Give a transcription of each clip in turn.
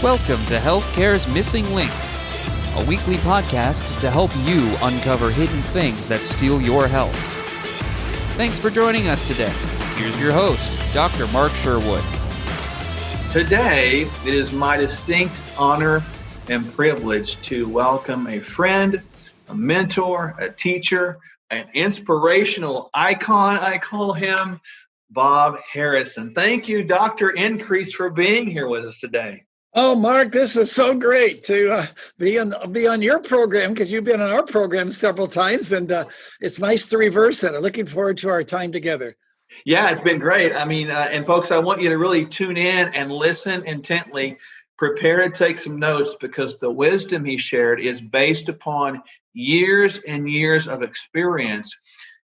Welcome to Healthcare's Missing Link, a weekly podcast to help you uncover hidden things that steal your health. Thanks for joining us today. Here's your host, Dr. Mark Sherwood. Today, it is my distinct honor and privilege to welcome a friend, a mentor, a teacher, an inspirational icon, I call him, Bob Harrison. Thank you, Dr. Increase, for being here with us today. Oh, Mark, this is so great to be on your program, because you've been on our program several times, and it's nice to reverse that. I'm looking forward to our time together. Yeah, it's been great. I mean, and folks, I want you to really tune in and listen intently. Prepare to take some notes, because the wisdom he shared is based upon years and years of experience.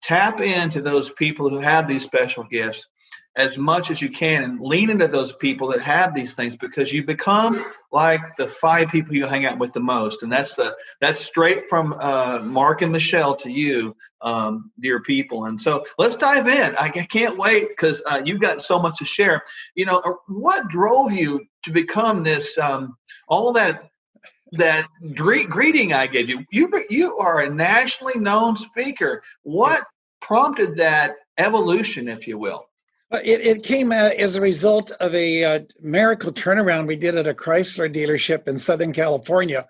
Tap into those people who have these special gifts as much as you can, and lean into those people that have these things, because you become like the 5 people you hang out with the most. And that's straight from Mark and Michelle to you, dear people. And so let's dive in. I can't wait, because you've got so much to share. You know, what drove you to become this, all that greeting I gave you? You are a nationally known speaker. What prompted that evolution, if you will? It came as a result of a miracle turnaround we did at a Chrysler dealership in Southern California.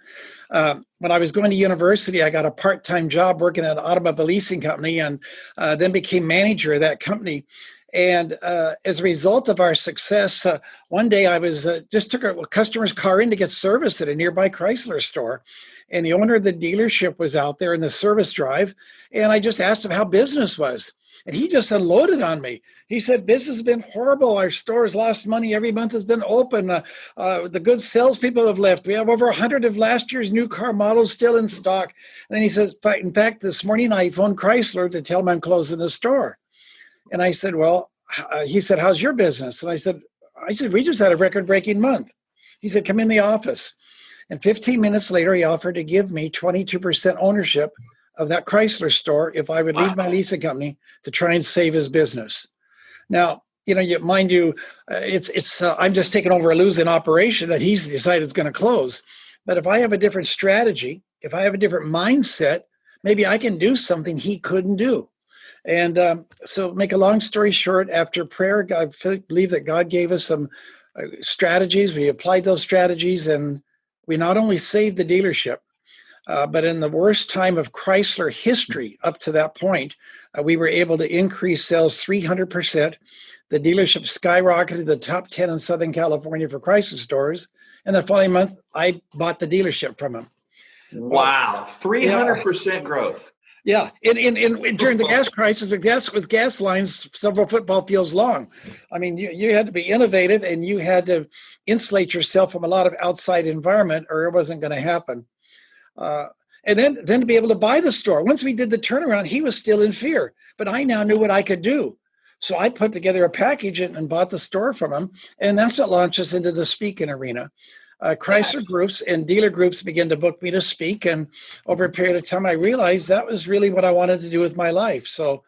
When I was going to university, I got a part-time job working at an automobile leasing company, and then became manager of that company. And as a result of our success, one day I was just took a customer's car in to get service at a nearby Chrysler store. And the owner of the dealership was out there in the service drive. And I just asked him how business was. And he just unloaded on me. He said, business has been horrible. Our store's lost money. Every month has been open. The good salespeople have left. We have over 100 of last year's new car models still in stock. And then he says, in fact, this morning I phoned Chrysler to tell them I'm closing the store. And I said, well, he said, how's your business? And I said, we just had a record-breaking month. He said, come in the office. And 15 minutes later, he offered to give me 22% ownership of that Chrysler store if I would leave my leasing company to try and save his business. Now, mind you, I'm just taking over a losing operation that he's decided is going to close. But if I have a different strategy, if I have a different mindset, maybe I can do something he couldn't do. And so make a long story short, after prayer, I believe that God gave us some strategies. We applied those strategies, and we not only saved the dealership, but in the worst time of Chrysler history up to that point, we were able to increase sales 300%. The dealership skyrocketed to the top 10 in Southern California for Chrysler stores. And the following month, I bought the dealership from him. Wow, 300% growth. Yeah, during the gas crisis, with gas lines several football fields long. I mean, you had to be innovative, and you had to insulate yourself from a lot of outside environment, or it wasn't going to happen. And then to be able to buy the store. Once we did the turnaround, he was still in fear, but I now knew what I could do. So I put together a package and bought the store from him. And that's what launched us into the speaking arena. Chrysler groups and dealer groups began to book me to speak. And over a period of time, I realized that was really what I wanted to do with my life. So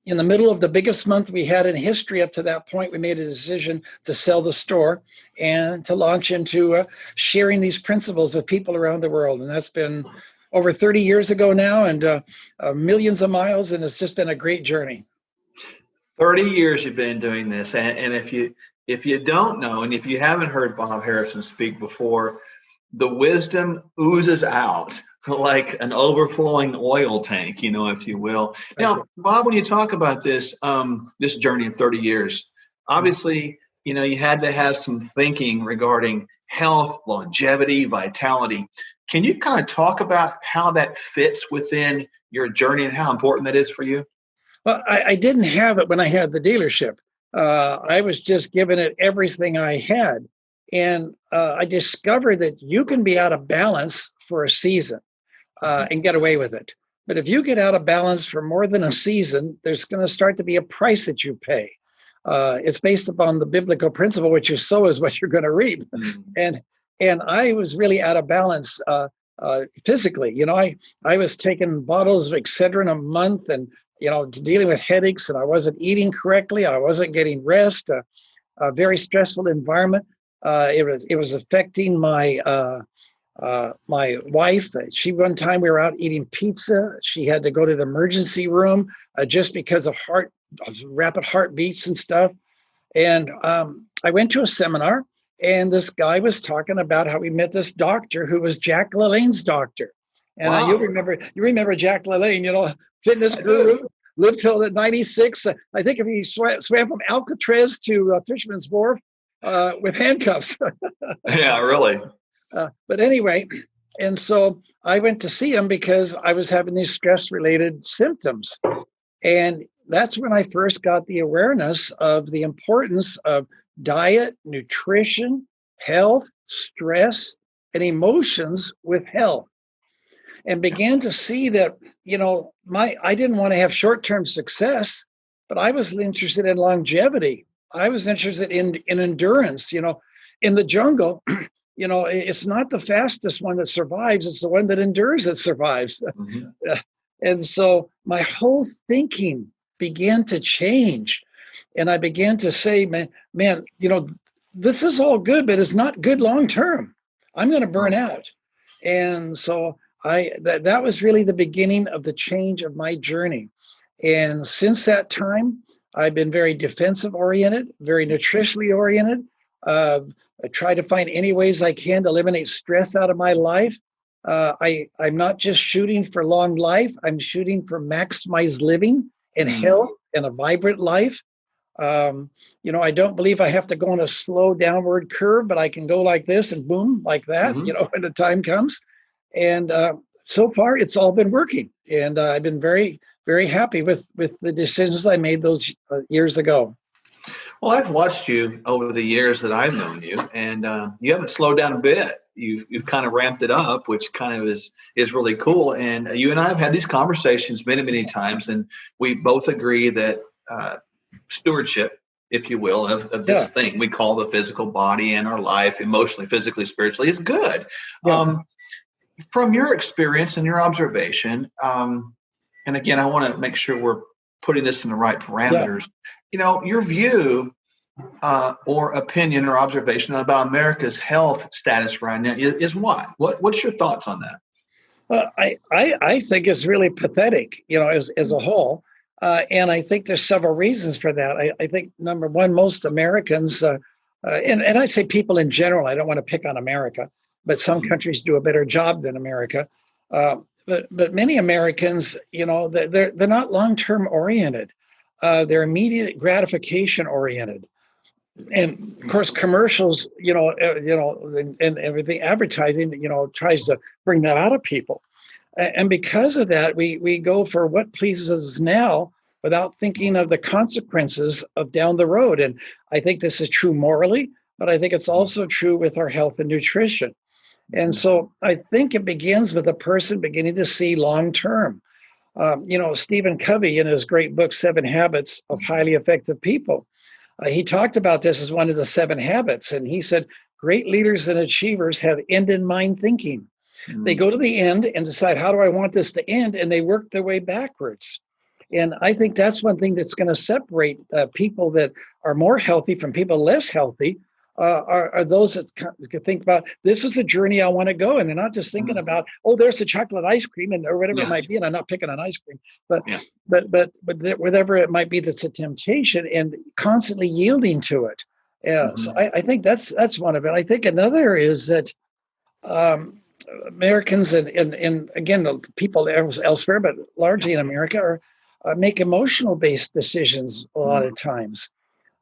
in the middle of the biggest month we had in history up to that point, we made a decision to sell the store and to launch into sharing these principles with people around the world. And that's been over 30 years ago now, and millions of miles, and it's just been a great journey. 30 years you've been doing this. And if you don't know, and if you haven't heard Bob Harrison speak before, the wisdom oozes out like an overflowing oil tank, if you will. Now, Bob, when you talk about this journey of 30 years, obviously, you had to have some thinking regarding health, longevity, vitality. Can you kind of talk about how that fits within your journey and how important that is for you? Well, I didn't have it when I had the dealership. I was just giving it everything I had. And I discovered that you can be out of balance for a season and get away with it. But if you get out of balance for more than a season, there's going to start to be a price that you pay. It's based upon the biblical principle, which you sow is what you're going to reap. Mm-hmm. And I was really out of balance physically. I was taking bottles of Excedrin a month, and dealing with headaches, and I wasn't eating correctly. I wasn't getting rest. A very stressful environment. It was affecting my my wife. One time we were out eating pizza. She had to go to the emergency room just because of rapid heartbeats and stuff. And I went to a seminar, and this guy was talking about how he met this doctor who was Jack LaLanne's doctor. And Wow. you remember Jack LaLanne, fitness guru, lived till 96. I think if he swam from Alcatraz to Fisherman's Wharf with handcuffs. Yeah, really. But anyway, and so I went to see him because I was having these stress-related symptoms. And that's when I first got the awareness of the importance of diet, nutrition, health, stress, and emotions with health. And began to see that, I didn't want to have short-term success, but I was interested in longevity. I was interested in endurance. In the jungle, it's not the fastest one that survives, it's the one that endures that survives. Mm-hmm. And so my whole thinking began to change. And I began to say, man, this is all good, but it's not good long term. I'm going to burn out. And so that was really the beginning of the change of my journey. And since that time, I've been very defensive oriented, very nutritionally oriented. I try to find any ways I can to eliminate stress out of my life. I'm not just shooting for long life. I'm shooting for maximized living and health and a vibrant life. I don't believe I have to go on a slow downward curve, but I can go like this and boom, like that, when the time comes. And so far, it's all been working. And I've been very, very happy with the decisions I made those years ago. Well, I've watched you over the years that I've known you, and you haven't slowed down a bit. You've kind of ramped it up, which kind of is really cool. And you and I have had these conversations many, many times, and we both agree that stewardship, if you will, of this thing we call the physical body and our life, emotionally, physically, spiritually, is good. Yeah. From your experience and your observation, and again, I want to make sure we're putting this in the right parameters. Yeah. Your view or opinion or observation about America's health status right now is what? What's your thoughts on that? Well, I think it's really pathetic, as a whole. And I think there's several reasons for that. I think, number one, most Americans, and I'd say people in general, I don't want to pick on America, but some countries do a better job than America. But many Americans, they're not long-term oriented. They're immediate gratification oriented. And of course, commercials, and everything, advertising, tries to bring that out of people. And because of that, we go for what pleases us now without thinking of the consequences of down the road. And I think this is true morally, but I think it's also true with our health and nutrition. And so I think it begins with a person beginning to see long-term. Stephen Covey, in his great book, 7 Habits of Highly Effective People, he talked about this as one of the 7 habits. And he said, great leaders and achievers have end in mind thinking. They go to the end and decide, how do I want this to end? And they work their way backwards. And I think that's one thing that's going to separate people that are more healthy from people less healthy, are those that think about, this is a journey I want to go. And they're not just thinking about, there's the chocolate ice cream or whatever it might be. And I'm not picking on ice cream, but whatever it might be, that's a temptation, and constantly yielding to it. So I think that's one of it. I think another is that Americans and again, people elsewhere, but largely in America, make emotional based decisions a lot of times.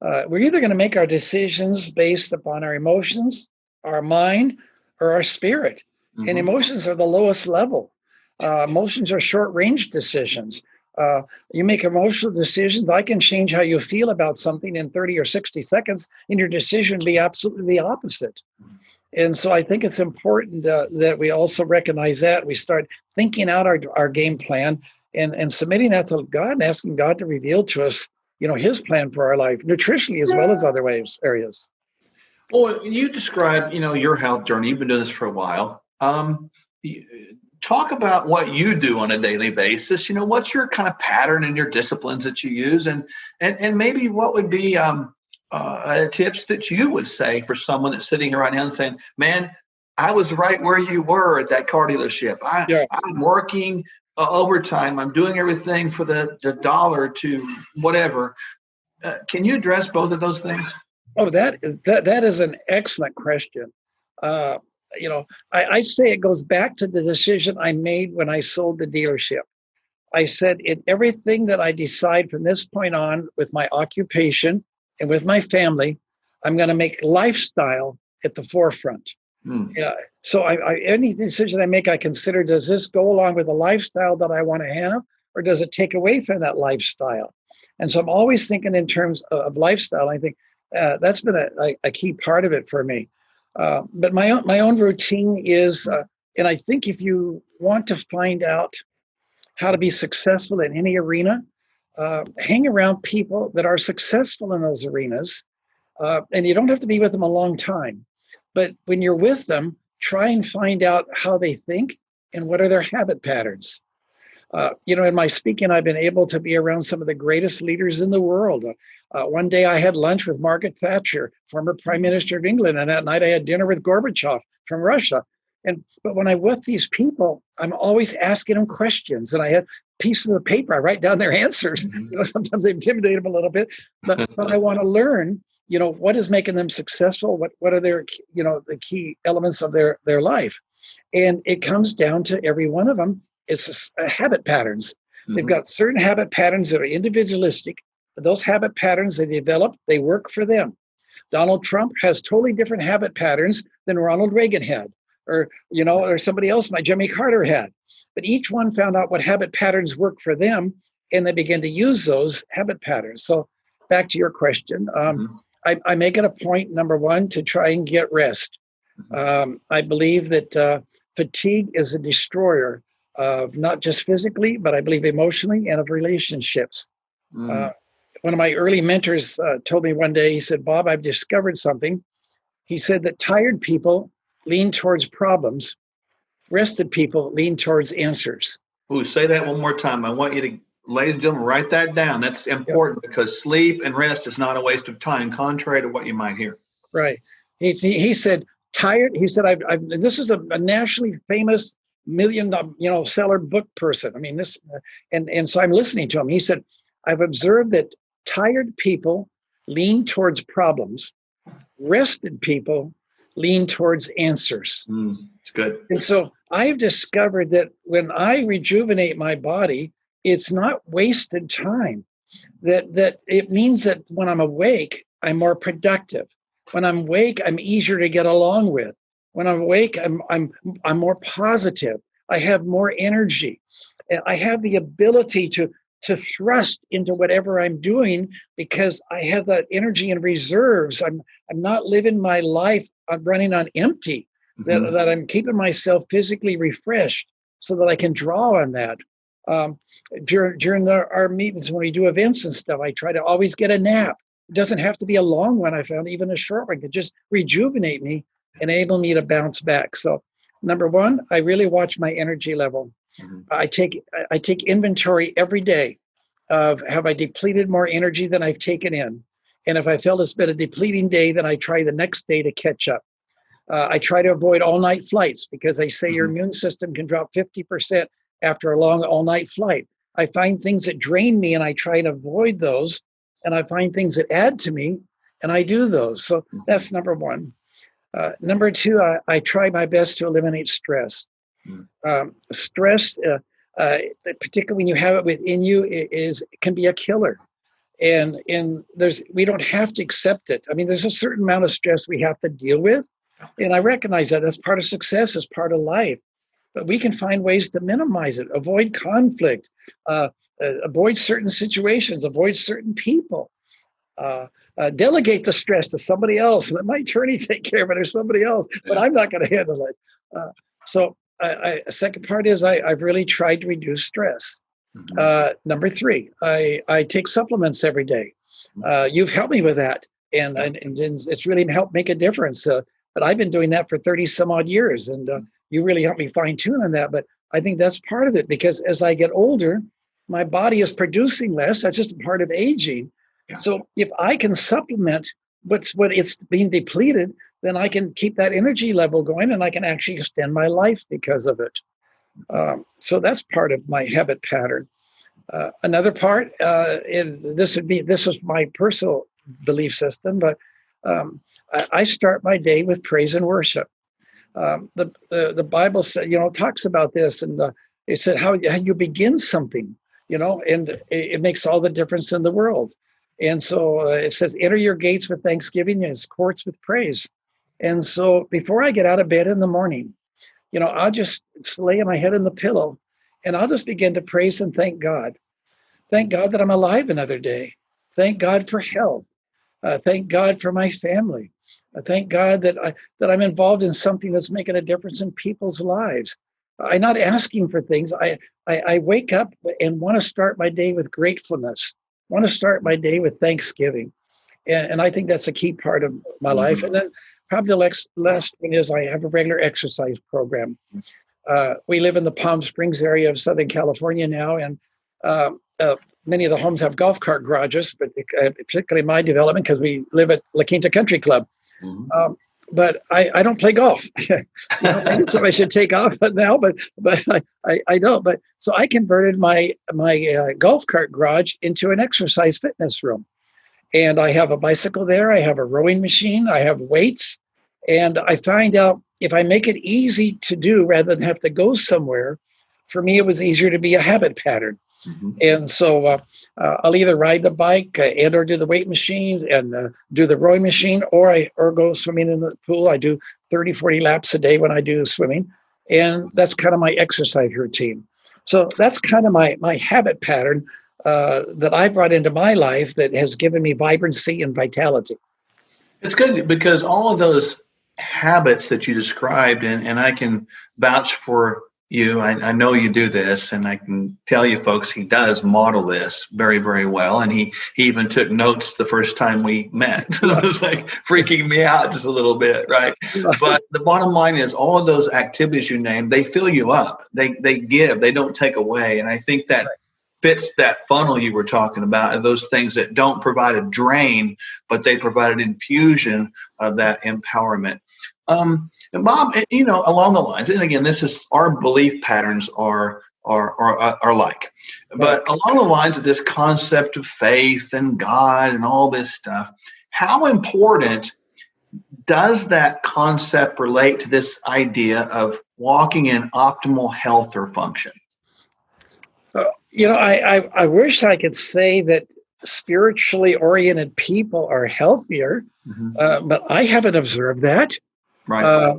We're either going to make our decisions based upon our emotions, our mind, or our spirit. And emotions are the lowest level. Emotions are short range decisions. You make emotional decisions. I can change how you feel about something in 30 or 60 seconds, and your decision be absolutely the opposite. And so I think it's important that we also recognize that. We start thinking out our game plan and submitting that to God and asking God to reveal to us, his plan for our life, nutritionally as well as other areas. Well, you described, your health journey. You've been doing this for a while. Talk about what you do on a daily basis. What's your kind of pattern and your disciplines that you use, and maybe what would be tips that you would say for someone that's sitting here right now and saying, man, I was right where you were at that car dealership. I'm working overtime. I'm doing everything for the dollar to whatever. Can you address both of those things? Oh, that is an excellent question. I say it goes back to the decision I made when I sold the dealership. I said, in everything that I decide from this point on with my occupation and with my family, I'm going to make lifestyle at the forefront. Yeah. So any decision I make, I consider, does this go along with the lifestyle that I want to have, or does it take away from that lifestyle? And so I'm always thinking in terms of lifestyle. I think that's been a key part of it for me. But my own routine is, and I think if you want to find out how to be successful in any arena, hang around people that are successful in those arenas. And you don't have to be with them a long time. But when you're with them, try and find out how they think and what are their habit patterns. In my speaking, I've been able to be around some of the greatest leaders in the world. One day I had lunch with Margaret Thatcher, former Prime Minister of England, and that night I had dinner with Gorbachev from Russia. But when I'm with these people, I'm always asking them questions, and I had pieces of paper. I write down their answers. Sometimes they intimidate them a little bit, but I want to learn. What is making them successful? What are their, the key elements of their life? And it comes down to every one of them. It's just, habit patterns. Mm-hmm. They've got certain habit patterns that are individualistic, but those habit patterns they develop, they work for them. Donald Trump has totally different habit patterns than Ronald Reagan had, or somebody else, like Jimmy Carter had. But each one found out what habit patterns work for them, and they began to use those habit patterns. So back to your question. I make it a point, number one, to try and get rest. I believe that fatigue is a destroyer of not just physically, but I believe emotionally and of relationships. One of my early mentors told me one day, he said, Bob, I've discovered something. He said that tired people lean towards problems. Rested people lean towards answers. Ooh, say that one more time. I want you to, ladies and gentlemen, write that down. That's important because sleep and rest is not a waste of time, contrary to what you might hear. Right. He said, tired. He said, this is a nationally famous million, seller book person. I mean, this, and so I'm listening to him. He said, I've observed that tired people lean towards problems. Rested people lean towards answers. It's good. And so I've discovered that when I rejuvenate my body, it's not wasted time. That it means that when I'm awake, I'm more productive. When I'm awake, I'm easier to get along with. When I'm awake, I'm more positive. I have more energy. I have the ability to thrust into whatever I'm doing because I have that energy in reserves. I'm not living my life running on empty. That I'm keeping myself physically refreshed so that I can draw on that. During our meetings when we do events and stuff, I try to always get a nap. It doesn't have to be a long one. I found even a short one could just rejuvenate me, enable me to bounce back. So number one, I really watch my energy level. I take inventory every day of have I depleted more energy than I've taken in. And if I felt it's been a depleting day, then I try the next day to catch up. I try to avoid all-night flights because they say your immune system can drop 50% after a long all-night flight. I find things that drain me and I try to avoid those. And I find things that add to me and I do those. So that's number one. Number two, I try my best to eliminate stress. Stress, particularly when you have it within you, can be a killer. And we don't have to accept it. I mean, there's a certain amount of stress we have to deal with. And I recognize that that's part of success, is part of life. But we can find ways to minimize it, avoid conflict, avoid certain situations, avoid certain people, delegate the stress to somebody else. Let my attorney take care of it or somebody else, but I'm not going to handle it. So a second part is I've really tried to reduce stress. Number three, I take supplements every day. You've helped me with that. And it's really helped make a difference. But I've been doing that for 30 some odd years. And you really helped me fine tune on that. But I think that's part of it because as I get older, my body is producing less. That's just a part of aging. So if I can supplement when it's being depleted, then I can keep that energy level going, and I can actually extend my life because of it. So that's part of my habit pattern. Another part, this is my personal belief system, but I start my day with praise and worship. The Bible talks about this, and it said how you begin something, and it makes all the difference in the world. And so it says, enter your gates with thanksgiving and his courts with praise. And so before I get out of bed in the morning, I'll just lay my head in the pillow, and I'll just begin to praise and thank God. Thank God that I'm alive another day. Thank God for health. Thank God for my family. Thank God that I'm involved in something that's making a difference in people's lives. I'm not asking for things. I wake up and want to start my day with gratefulness. Want to start my day with thanksgiving, and I think that's a key part of my life. And then probably the last one is I have a regular exercise program. We live in the Palm Springs area of Southern California now, and many of the homes have golf cart garages, but particularly my development, because we live at La Quinta Country Club. But I don't play golf. Maybe somebody should take off now, but I don't. But so I converted my golf cart garage into an exercise fitness room, and I have a bicycle there. I have a rowing machine. I have weights, and I find out if I make it easy to do rather than have to go somewhere, for me it was easier to be a habit pattern. And so I'll either ride the bike and or do the weight machine and do the rowing machine, or go swimming in the pool. I do 30, 40 laps a day when I do swimming. And that's kind of my exercise routine. So that's kind of my habit pattern that I brought into my life that has given me vibrancy and vitality. It's good because all of those habits that you described, and I can vouch for you. I know you do this, and I can tell you folks, he does model this very, very well. And he even took notes the first time we met. So it was like freaking me out just a little bit, right? But the bottom line is all of those activities you named, they fill you up. They give, they don't take away. And I think that fits that funnel you were talking about, and those things that don't provide a drain, but they provide an infusion of that empowerment. And Bob, along the lines, and again, this is our belief patterns are like, but along the lines of this concept of faith and God and all this stuff, how important does that concept relate to this idea of walking in optimal health or function? I wish I could say that spiritually oriented people are healthier, but I haven't observed that. Right.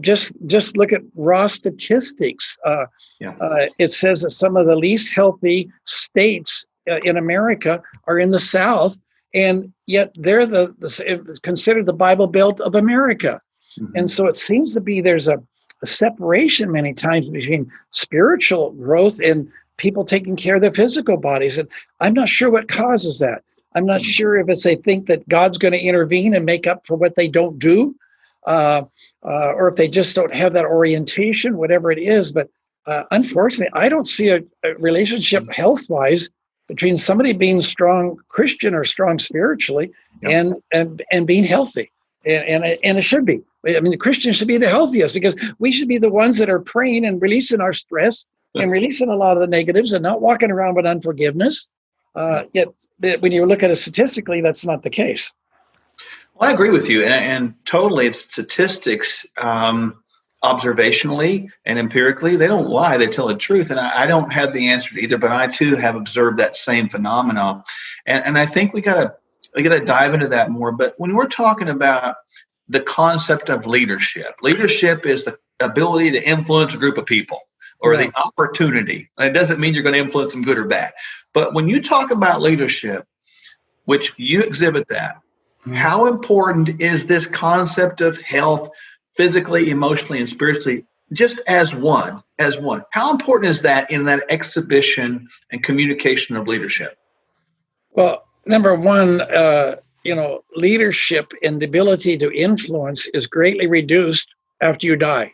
Just look at raw statistics. It says that some of the least healthy states in America are in the South, and yet they're considered the Bible Belt of America. And so it seems to be there's a separation many times between spiritual growth and people taking care of their physical bodies. And I'm not sure what causes that. I'm not sure if it's they think that God's going to intervene and make up for what they don't do, or if they just don't have that orientation, whatever it is. But unfortunately, I don't see a relationship health-wise between somebody being strong Christian or strong spiritually and being healthy. And it should be. I mean, the Christians should be the healthiest because we should be the ones that are praying and releasing our stress and releasing a lot of the negatives and not walking around with unforgiveness. Yet when you look at it statistically, that's not the case. Well, I agree with you, and totally. It's statistics, observationally and empirically, they don't lie; they tell the truth. And I don't have the answer to either, but I too have observed that same phenomenon. And I think we gotta dive into that more. But when we're talking about the concept of leadership is the ability to influence a group of people, or the opportunity. And it doesn't mean you're going to influence them good or bad. But when you talk about leadership, which you exhibit that, how important is this concept of health, physically, emotionally, and spiritually, just as one? How important is that in that exhibition and communication of leadership? Well, number one, leadership and the ability to influence is greatly reduced after you die.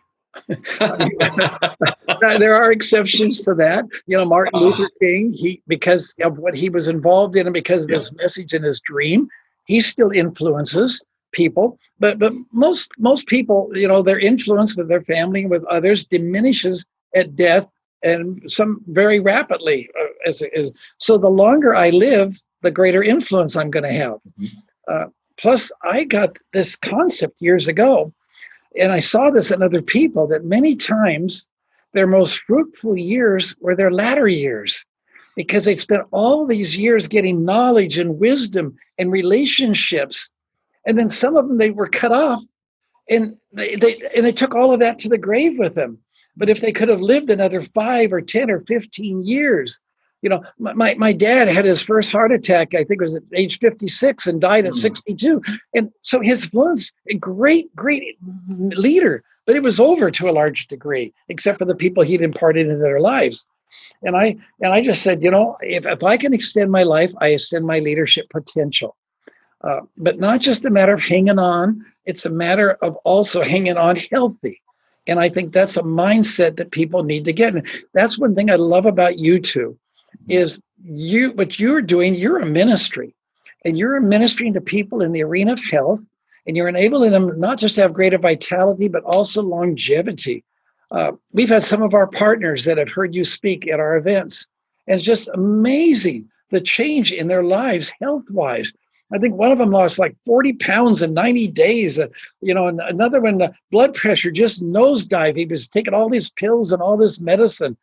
There are exceptions to that. Martin Luther King, because of what he was involved in and because of his message and his dream, He still influences people, but most people, their influence with their family and with others diminishes at death, and some very rapidly. So the longer I live, the greater influence I'm going to have. Plus, I got this concept years ago, and I saw this in other people, that many times their most fruitful years were their latter years, because they spent all these years getting knowledge and wisdom and relationships. And then some of them, they were cut off, and they took all of that to the grave with them. But if they could have lived another 5 or 10 or 15 years, my dad had his first heart attack, I think it was at age 56, and died at 62. And so his influence, a great leader, but it was over to a large degree, except for the people he'd imparted into their lives. And I just said, if I can extend my life, I extend my leadership potential. But not just a matter of hanging on, it's a matter of also hanging on healthy. And I think that's a mindset that people need to get. And that's one thing I love about you two, is what you're doing, you're a ministry. And you're ministering to people in the arena of health, and you're enabling them not just to have greater vitality, but also longevity. We've had some of our partners that have heard you speak at our events, and it's just amazing the change in their lives health-wise. I think one of them lost like 40 pounds in 90 days. And another one, the blood pressure just nosedived. He was taking all these pills and all this medicine.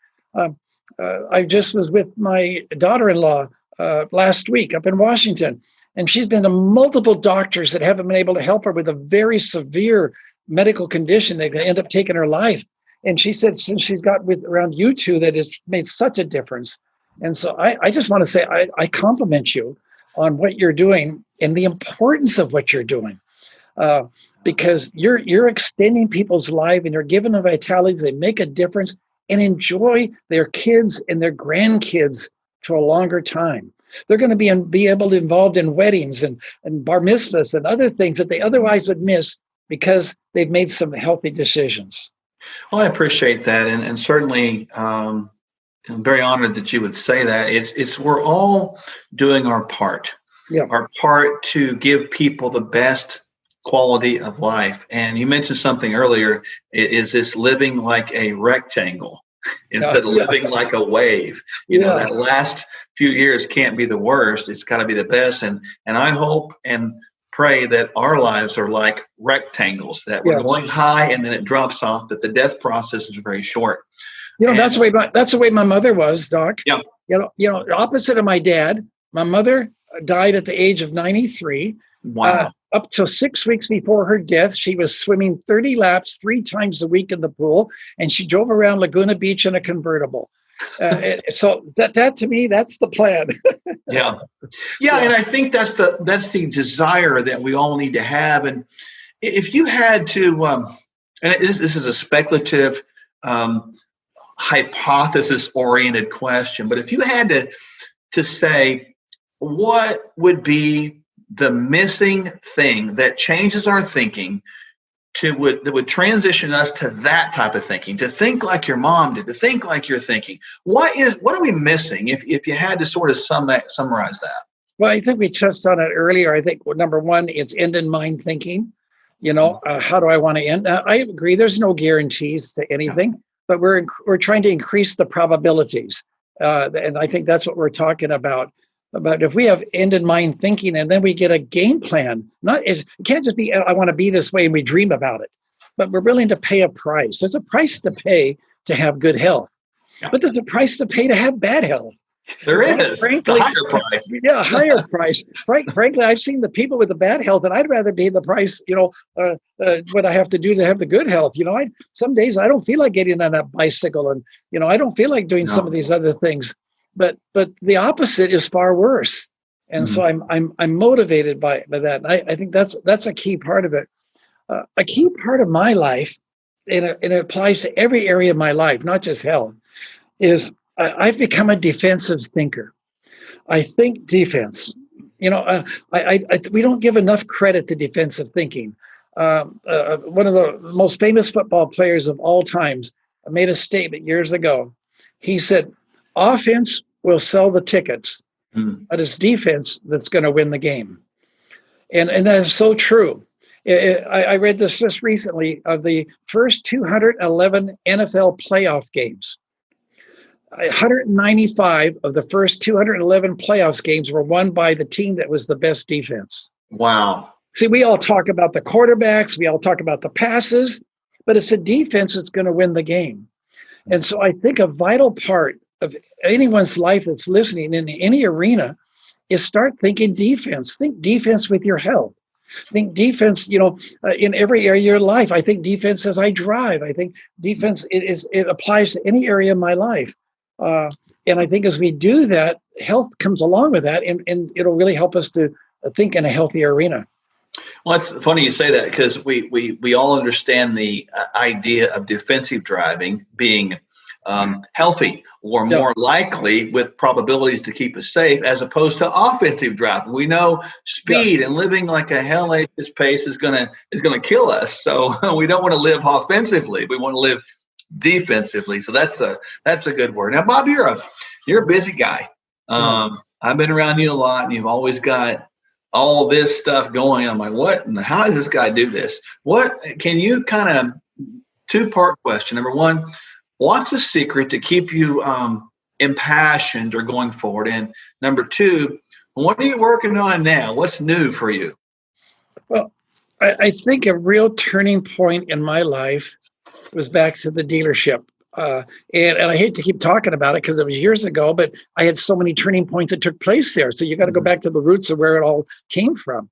I just was with my daughter-in-law last week up in Washington, and she's been to multiple doctors that haven't been able to help her with a very severe medical condition that can end up taking her life. And she said since she's got around you two, that it's made such a difference. And so I just want to say I compliment you on what you're doing and the importance of what you're doing, because you're extending people's life, and you're giving them vitality. They make a difference and enjoy their kids and their grandkids to a longer time. They're going to be able to involved in weddings and bar mitzvahs and other things that they otherwise would miss because they've made some healthy decisions. Well, I appreciate that, and certainly I'm very honored that you would say that. It's we're all doing our part. Yeah. Our part to give people the best quality of life. And you mentioned something earlier. Is this living like a rectangle instead of living like a wave? That last few years can't be the worst. It's got to be the best. And I hope and pray that our lives are like rectangles, that we're going high and then it drops off, that the death process is very short. That's the way my mother was, Doc. Yeah. Opposite of my dad, my mother died at the age of 93. Wow. Up to 6 weeks before her death, she was swimming 30 laps 3 times a week in the pool, and she drove around Laguna Beach in a convertible. So that to me, that's the plan. Yeah, and I think that's the desire that we all need to have. And if you had to, and this is a speculative, hypothesis-oriented question, but if you had to say, what would be the missing thing that changes our thinking that would transition us to that type of thinking, to think like your mom did, to think like you're thinking? What are we missing if you had to sort of summarize that? Well, I think we touched on it earlier. I think number one, it's end in mind thinking. How do I want to end? I agree. There's no guarantees to anything, but we're trying to increase the probabilities. And I think that's what we're talking about. But if we have end in mind thinking, and then we get a game plan, it can't just be, I want to be this way, and we dream about it, but we're willing to pay a price. There's a price to pay to have good health, but there's a price to pay to have bad health. There is. Frankly, a higher price. Yeah, higher price. Frankly, I've seen the people with the bad health, and I'd rather pay the price, what I have to do to have the good health. Some days I don't feel like getting on that bicycle, and, I don't feel like doing some of these other things. But the opposite is far worse, and so I'm motivated by that. And I think that's a key part of it. A key part of my life, and it applies to every area of my life, not just health, is I've become a defensive thinker. I think defense. We don't give enough credit to defensive thinking. One of the most famous football players of all times made a statement years ago. He said, offense will sell the tickets, but it's defense that's going to win the game. And that is so true. I read this just recently. Of the first 211 NFL playoff games, 195 of the first 211 playoffs games were won by the team that was the best defense. Wow. See, we all talk about the quarterbacks, we all talk about the passes, but it's the defense that's going to win the game. And so I think a vital part of anyone's life that's listening in any arena is start thinking defense. Think defense with your health. Think defense, in every area of your life. I think defense as I drive. I think defense it applies to any area of my life. And I think as we do that, health comes along with that, and it'll really help us to think in a healthier arena. Well, it's funny you say that, because we all understand the idea of defensive driving being healthy, or more likely with probabilities to keep us safe, as opposed to offensive driving. We know speed and living like a hellacious pace is gonna kill us. So we don't want to live offensively. We want to live defensively. So that's a good word. Now, Bob, you're a busy guy. I've been around you a lot, and you've always got all this stuff going. I'm like, what? And how does this guy do this? What can you kind of two-part question? Number one, what's the secret to keep you impassioned or going forward? And number two, what are you working on now? What's new for you? Well, I think a real turning point in my life was back to the dealership. And I hate to keep talking about it because it was years ago, but I had so many turning points that took place there. So you got to go back to the roots of where it all came from.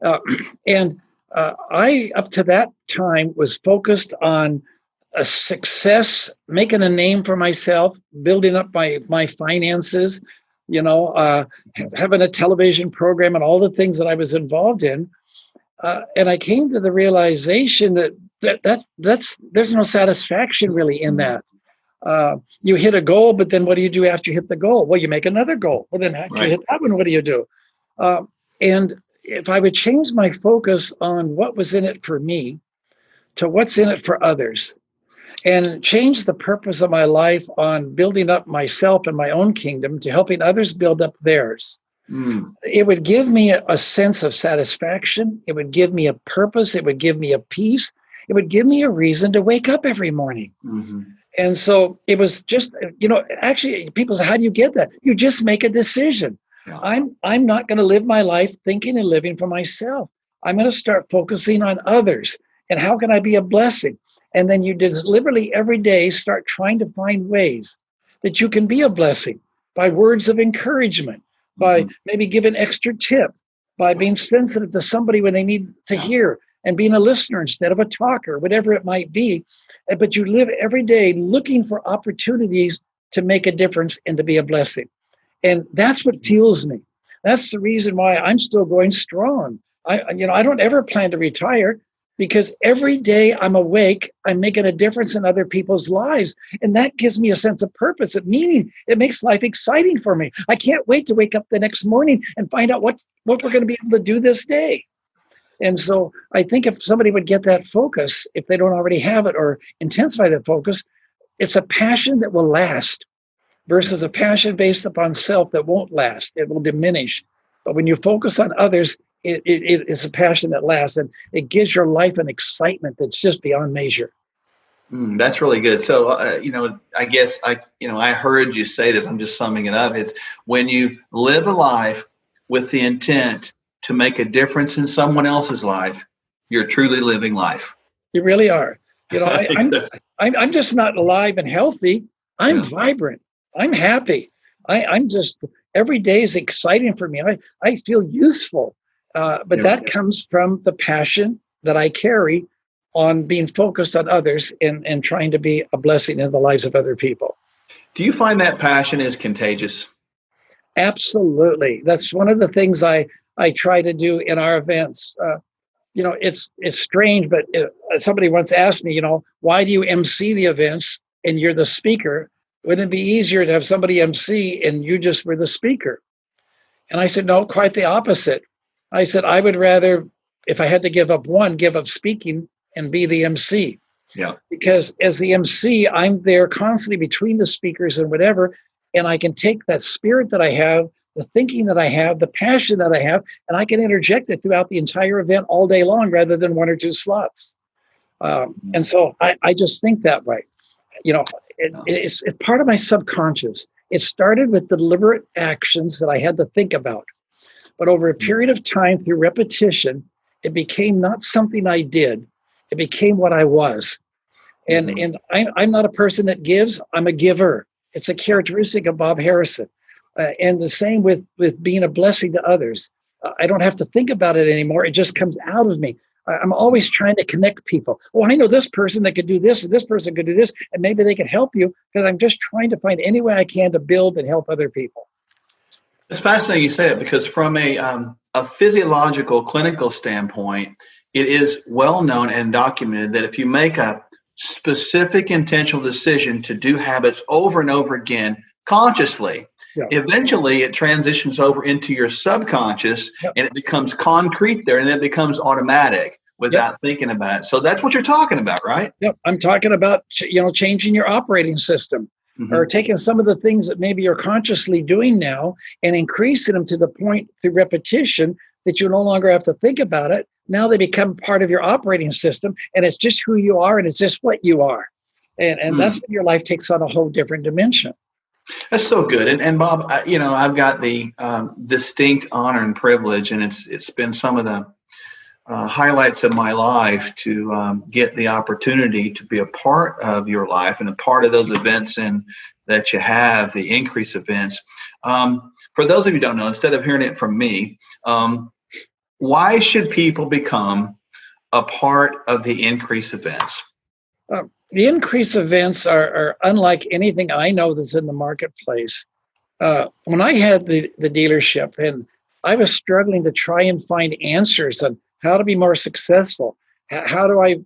I, up to that time, was focused on a success, making a name for myself, building up my finances, having a television program and all the things that I was involved in. And I came to the realization that there's no satisfaction really in that. You hit a goal, but then what do you do after you hit the goal? Well, you make another goal. Well, then after you hit that one, what do you do? And if I would change my focus on what was in it for me to what's in it for others, and change the purpose of my life on building up myself and my own kingdom to helping others build up theirs, it would give me a sense of satisfaction. It would give me a purpose. It would give me a peace. It would give me a reason to wake up every morning. Mm-hmm. And so it was just, actually people say, how do you get that? You just make a decision. Yeah. I'm not going to live my life thinking and living for myself. I'm going to start focusing on others. And how can I be a blessing? And then you deliberately every day start trying to find ways that you can be a blessing by words of encouragement, by maybe giving extra tip, by being sensitive to somebody when they need to hear, and being a listener instead of a talker, whatever it might be. But you live every day looking for opportunities to make a difference and to be a blessing. And that's what fuels me. That's the reason why I'm still going strong. I don't ever plan to retire, because every day I'm awake, I'm making a difference in other people's lives. And that gives me a sense of purpose, of meaning. It makes life exciting for me. I can't wait to wake up the next morning and find out what we're going to be able to do this day. And so I think if somebody would get that focus, if they don't already have it, or intensify that focus, it's a passion that will last versus a passion based upon self that won't last. It will diminish. But when you focus on others, it is a passion that lasts, and it gives your life an excitement that's just beyond measure. That's really good. So, I guess I heard you say this. I'm just summing it up. It's when you live a life with the intent to make a difference in someone else's life, you're truly living life. You really are. I'm just not alive and healthy. I'm vibrant. I'm happy. I'm just, every day is exciting for me. I feel useful. But that comes from the passion that I carry on being focused on others and trying to be a blessing in the lives of other people. Do you find that passion is contagious? Absolutely. That's one of the things I try to do in our events. It's strange, but somebody once asked me, why do you MC the events and you're the speaker? Wouldn't it be easier to have somebody MC and you just were the speaker? And I said, no, quite the opposite. I said, I would rather, if I had to give up speaking and be the MC. Yeah. Because as the MC, I'm there constantly between the speakers and whatever, and I can take that spirit that I have the thinking that I have, the passion that I have, and I can interject it throughout the entire event all day long rather than one or two slots. And so I just think that way. It's part of my subconscious. It started with deliberate actions that I had to think about. But over a period of time, through repetition, it became not something I did. It became what I was. And I'm not a person that gives. I'm a giver. It's a characteristic of Bob Harrison. And the same with being a blessing to others. I don't have to think about it anymore. It just comes out of me. I'm always trying to connect people. Oh, I know this person that could do this, and this person could do this, and maybe they could help you, because I'm just trying to find any way I can to build and help other people. It's fascinating you say it, because from a physiological, clinical standpoint, it is well known and documented that if you make a specific intentional decision to do habits over and over again consciously, eventually it transitions over into your subconscious, and it becomes concrete there, and then it becomes automatic without thinking about it. So that's what you're talking about, right? Yep. I'm talking about, changing your operating system, or taking some of the things that maybe you're consciously doing now and increasing them to the point through repetition that you no longer have to think about it. Now they become part of your operating system, and it's just who you are, and it's just what you are. And that's when your life takes on a whole different dimension. That's so good. And Bob, I've got the distinct honor and privilege, and it's been some of the highlights of my life to get the opportunity to be a part of your life and a part of those events and that you have, the increase events. For those of you who don't know, instead of hearing it from me, why should people become a part of the increase events? The increase events are unlike anything I know that's in the marketplace. When I had the dealership, and I was struggling to try and find answers on how to be more successful, how do I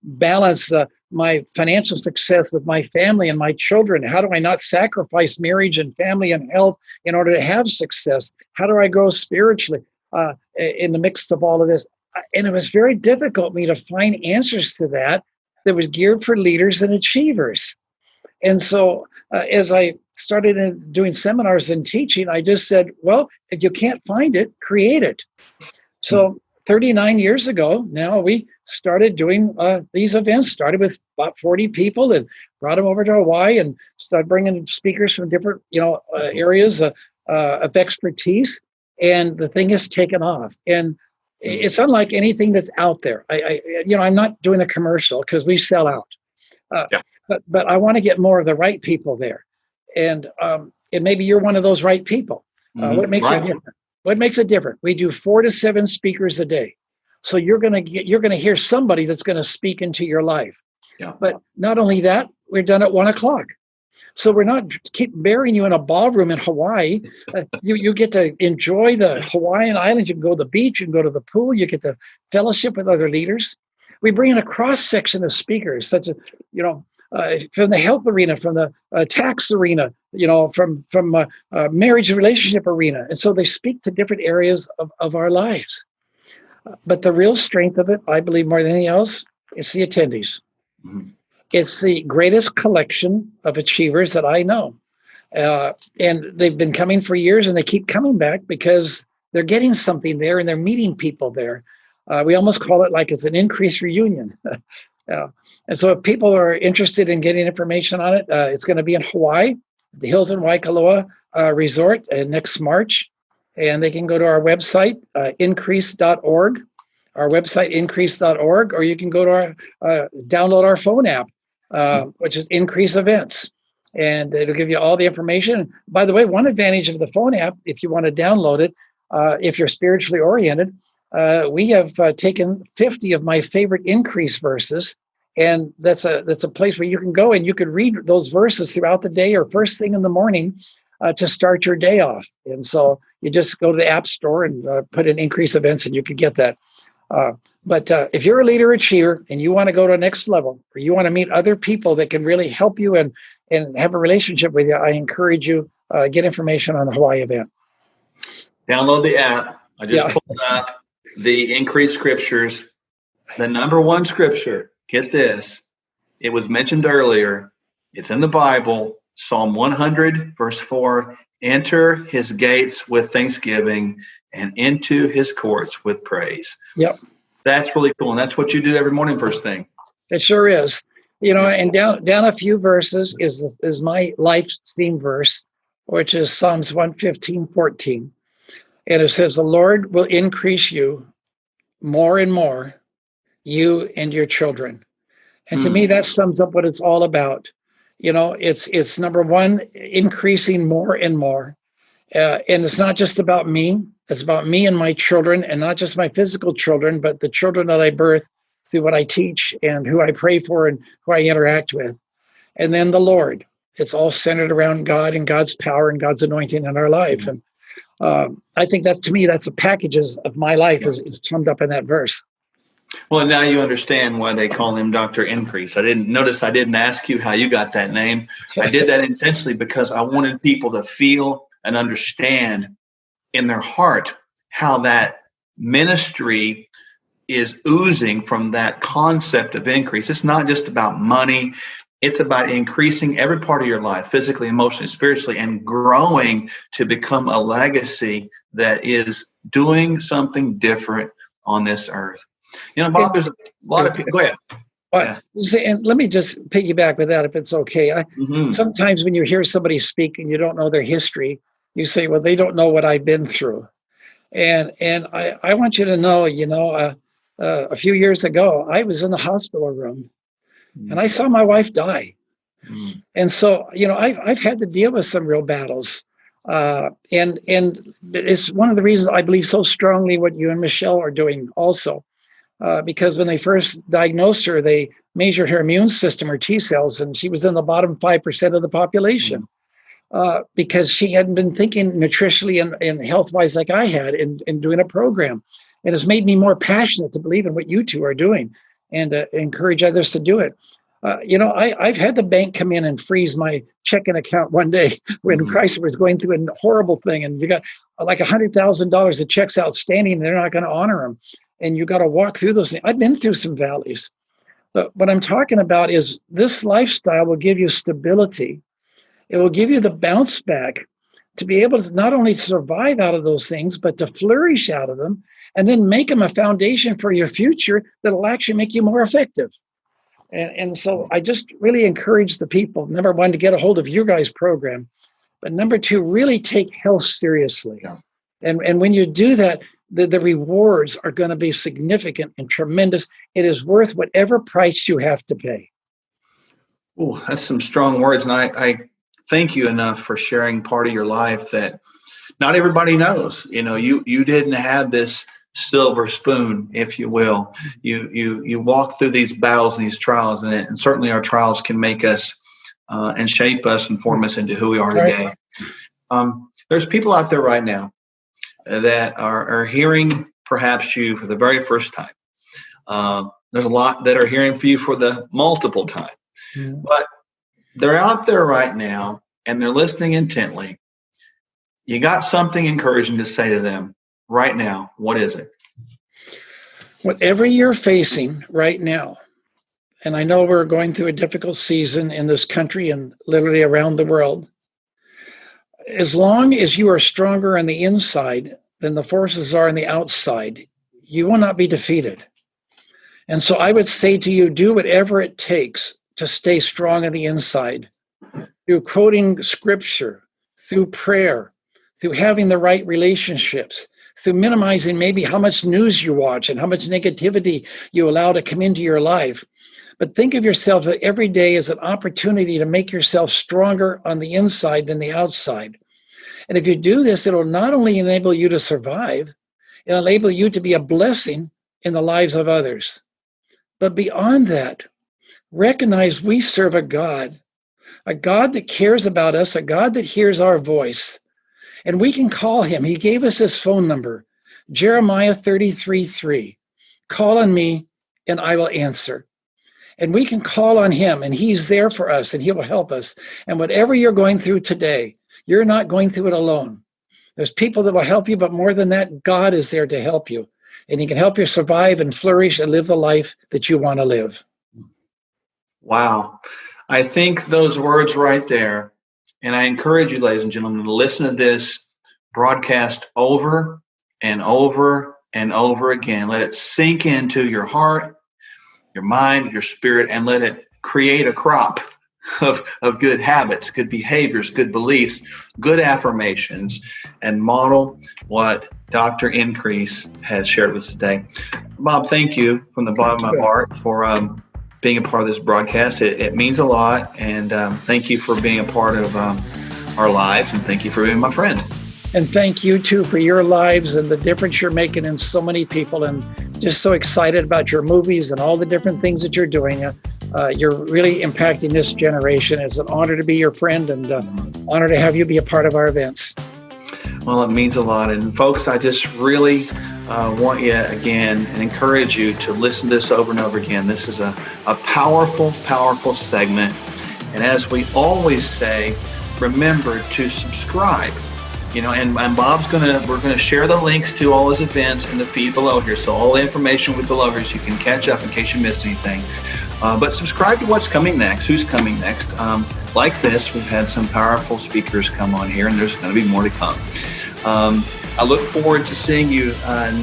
balance my financial success with my family and my children? How do I not sacrifice marriage and family and health in order to have success? How do I grow spiritually in the midst of all of this? And it was very difficult for me to find answers to that was geared for leaders and achievers. And so as I started doing seminars and teaching, I just said, well, if you can't find it, create it. So 39 years ago, now we started doing these events, started with about 40 people and brought them over to Hawaii and started bringing speakers from different, areas of expertise. And the thing has taken off. And it's unlike anything that's out there. I'm not doing a commercial because we sell out. But I want to get more of the right people there. And maybe you're one of those right people. What makes it different? What makes it different? We do 4 to 7 speakers a day. So you're going to hear somebody that's going to speak into your life. But not only that, we're done at 1:00. So we're not keep burying you in a ballroom in Hawaii. You get to enjoy the Hawaiian Islands. You can go to the beach. You can go to the pool. You get to fellowship with other leaders. We bring in a cross section of speakers, such as from the health arena, from the tax arena, from marriage and relationship arena, and so they speak to different areas of our lives. But the real strength of it, I believe, more than anything else, is the attendees. It's the greatest collection of achievers that I know. And they've been coming for years, and they keep coming back because they're getting something there and they're meeting people there. We almost call it like it's an increased reunion. And so if people are interested in getting information on it, it's going to be in Hawaii, the Hilton Waikoloa Resort next March. And they can go to our website, increase.org, our website, increase.org, or you can go to our, download our phone app, which is Increase Events. And it'll give you all the information. By the way, one advantage of the phone app, if you want to download it, if you're spiritually oriented, we have taken 50 of my favorite increase verses, and that's a place where you can go and you can read those verses throughout the day or first thing in the morning to start your day off. And so you just go to the App Store and put in Increase Events, and you can get that. But if you're a leader achiever and you want to go to the next level, or you want to meet other people that can really help you and have a relationship with you, I encourage you get information on the Hawaii event. Download the app. I just pulled up the Increase Scriptures. The number one scripture, get this, it was mentioned earlier. It's in the Bible, Psalm 100, verse 4. enter his gates with thanksgiving and into his courts with praise. Yep. That's really cool. And that's what you do every morning, first thing. It sure is. And down a few verses is my life theme verse, which is Psalms 115:14. And it says, the Lord will increase you more and more, you and your children. And to me, that sums up what it's all about. It's number one, increasing more and more. And it's not just about me. It's about me and my children, and not just my physical children, but the children that I birth through what I teach and who I pray for and who I interact with. And then the Lord. It's all centered around God and God's power and God's anointing in our life. And I think that, to me, that's the packages of my life is summed up in that verse. Well, now you understand why they call him Dr. Increase. I didn't ask you how you got that name. I did that intentionally because I wanted people to feel and understand in their heart how that ministry is oozing from that concept of increase. It's not just about money. It's about increasing every part of your life, physically, emotionally, spiritually, and growing to become a legacy that is doing something different on this earth. Bob, there's a lot of people. Go ahead. And let me just piggyback with that, if it's okay. Sometimes when you hear somebody speak and you don't know their history, you say, well, they don't know what I've been through. And I want you to know, a few years ago, I was in the hospital room and I saw my wife die. And so, I've had to deal with some real battles. And it's one of the reasons I believe so strongly what you and Michelle are doing also. Because when they first diagnosed her, they measured her immune system, her T cells, and she was in the bottom 5% of the population. Because she hadn't been thinking nutritionally and health-wise like I had in doing a program. And it's made me more passionate to believe in what you two are doing and encourage others to do it. I've had the bank come in and freeze my checking account one day when Chrysler was going through a horrible thing. And you got like $100,000 of checks outstanding, and they're not going to honor them. And you got to walk through those things. I've been through some valleys. But what I'm talking about is this lifestyle will give you stability. It will give you the bounce back to be able to not only survive out of those things, but to flourish out of them and then make them a foundation for your future that will actually make you more effective. And so I just really encourage the people, number one, to get a hold of your guys' program, but number two, really take health seriously. Yeah. And when you do that, the rewards are going to be significant and tremendous. It is worth whatever price you have to pay. Oh, that's some strong words. And I thank you enough for sharing part of your life that not everybody knows. You didn't have this silver spoon, if you will. You walk through these battles and these trials, and certainly our trials can make us and shape us and form us into who we are today. There's people out there right now that are hearing perhaps you for the very first time. There's a lot that are hearing for you for the multiple time. But they're out there right now and they're listening intently. You got something encouraging to say to them right now. What is it? Whatever you're facing right now, and I know we're going through a difficult season in this country and literally around the world, as long as you are stronger on the inside than the forces are on the outside, you will not be defeated. And so I would say to you, do whatever it takes to stay strong on the inside, through quoting scripture, through prayer, through having the right relationships, through minimizing maybe how much news you watch and how much negativity you allow to come into your life. But think of yourself every day as an opportunity to make yourself stronger on the inside than the outside. And if you do this, it'll not only enable you to survive, it'll enable you to be a blessing in the lives of others. But beyond that, recognize we serve a God that cares about us, a God that hears our voice. And we can call him. He gave us his phone number, Jeremiah 33:3. Call on me and I will answer. And we can call on him and he's there for us and he will help us. And whatever you're going through today, you're not going through it alone. There's people that will help you, but more than that, God is there to help you. And he can help you survive and flourish and live the life that you want to live. Wow. I think those words right there And I encourage you, ladies and gentlemen, to listen to this broadcast over and over and over again. Let it sink into your heart, your mind, your spirit, and let it create a crop of good habits, good behaviors, good beliefs, good affirmations, and model what Dr. Increase has shared with us today. Bob, thank you from the bottom of my heart for being a part of this broadcast. It means a lot, and thank you for being a part of our lives, and thank you for being my friend. And thank you, too, for your lives and the difference you're making in so many people, and just so excited about your movies and all the different things that you're doing. You're really impacting this generation. It's an honor to be your friend, and honor to have you be a part of our events. Well, it means a lot. And folks, I just really want you again and encourage you to listen to this over and over again. This is a powerful, powerful segment. And as we always say, remember to subscribe. And we're gonna share the links to all his events in the feed below here. So all the information will be below here, so you can catch up in case you missed anything. But subscribe to what's coming next, who's coming next. Like this, we've had some powerful speakers come on here, and there's going to be more to come. I look forward to seeing you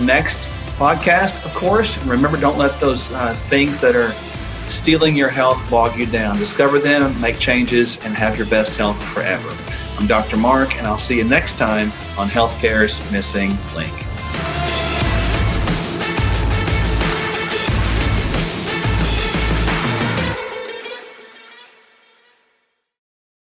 next podcast, of course. And remember, don't let those things that are stealing your health bog you down. Discover them, make changes, and have your best health forever. I'm Dr. Mark, and I'll see you next time on Healthcare's Missing Link.